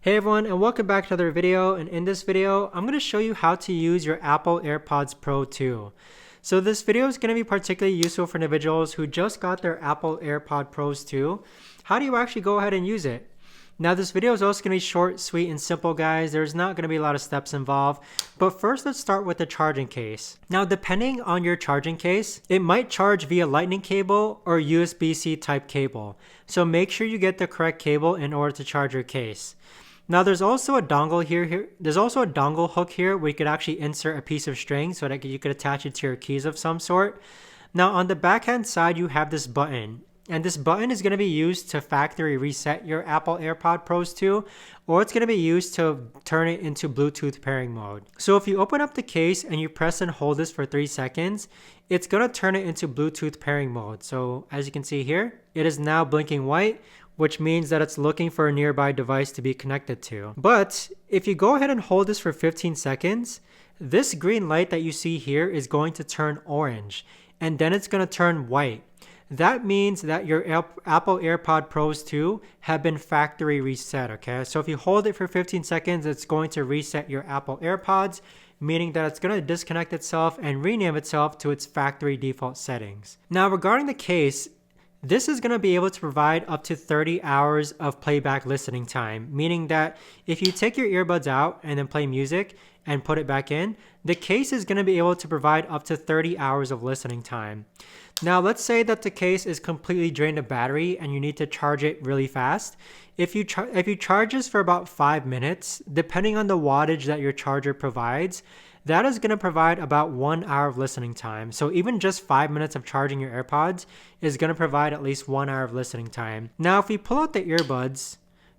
Hey everyone, and welcome back to another video. And in this video, I'm going to show you how to use your Apple AirPods Pro 2. So this video is going to be particularly useful for individuals who just got their Apple AirPod Pros 2. How do you actually go ahead and use it? Now this video is also going to be short, sweet, and simple, guys. There's not going to be a lot of steps involved. But first, let's start with the charging case. Now, depending on your charging case, it might charge via Lightning cable or USB-C type cable. So make sure you get the correct cable in order to charge your case. Now there's also a dongle here. There's also a dongle hook here where you could actually insert a piece of string so that you could attach it to your keys of some sort. Now on the backhand side, you have this button. And this button is going to be used to factory reset your Apple AirPod Pros 2, or it's going to be used to turn it into Bluetooth pairing mode. So if you open up the case and you press and hold this for 3 seconds, it's going to turn it into Bluetooth pairing mode. So as you can see here, it is now blinking white, which means that it's looking for a nearby device to be connected to. But if you go ahead and hold this for 15 seconds, this green light that you see here is going to turn orange, and then it's going to turn white. That means that your Apple AirPod Pros 2 have been factory reset, okay? So if you hold it for 15 seconds, it's going to reset your Apple AirPods, meaning that it's going to disconnect itself and rename itself to its factory default settings. Now, regarding the case, this is going to be able to provide up to 30 hours of playback listening time, meaning that if you take your earbuds out and then play music and put it back in, the case is going to be able to provide up to 30 hours of listening time. Now, let's say that the case is completely drained of battery and you need to charge it really fast. If you charge this for about 5 minutes, depending on the wattage that your charger provides, that is going to provide about 1 hour of listening time. So even just 5 minutes of charging your AirPods is going to provide at least 1 hour of listening time. Now, if we pull out the earbuds,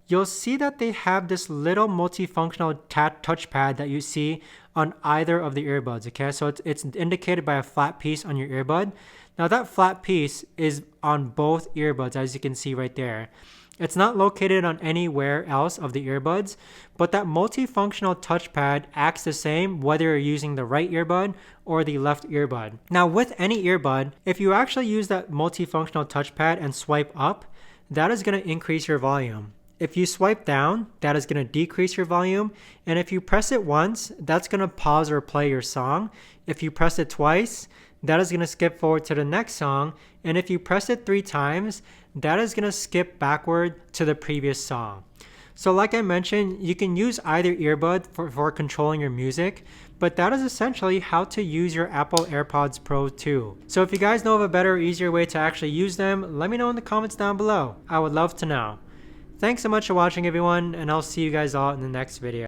you'll see that they have this little multifunctional touchpad that you see on either of the earbuds, okay? So it's indicated by a flat piece on your earbud. Now that flat piece is on both earbuds, as you can see right there. It's not located on anywhere else of the earbuds, but that multifunctional touchpad acts the same whether you're using the right earbud or the left earbud. Now with any earbud, if you actually use that multifunctional touchpad and swipe up, that is going to increase your volume. If you swipe down, that is going to decrease your volume. And if you press it once, that's going to pause or play your song. If you press it twice, that is going to skip forward to the next song. And if you press it 3 times, that is going to skip backward to the previous song. So like I mentioned, you can use either earbud for controlling your music, but that is essentially how to use your Apple AirPods Pro 2. So if you guys know of a better, easier way to actually use them, let me know in the comments down below. I would love to know. Thanks so much for watching, everyone, and I'll see you guys all in the next video.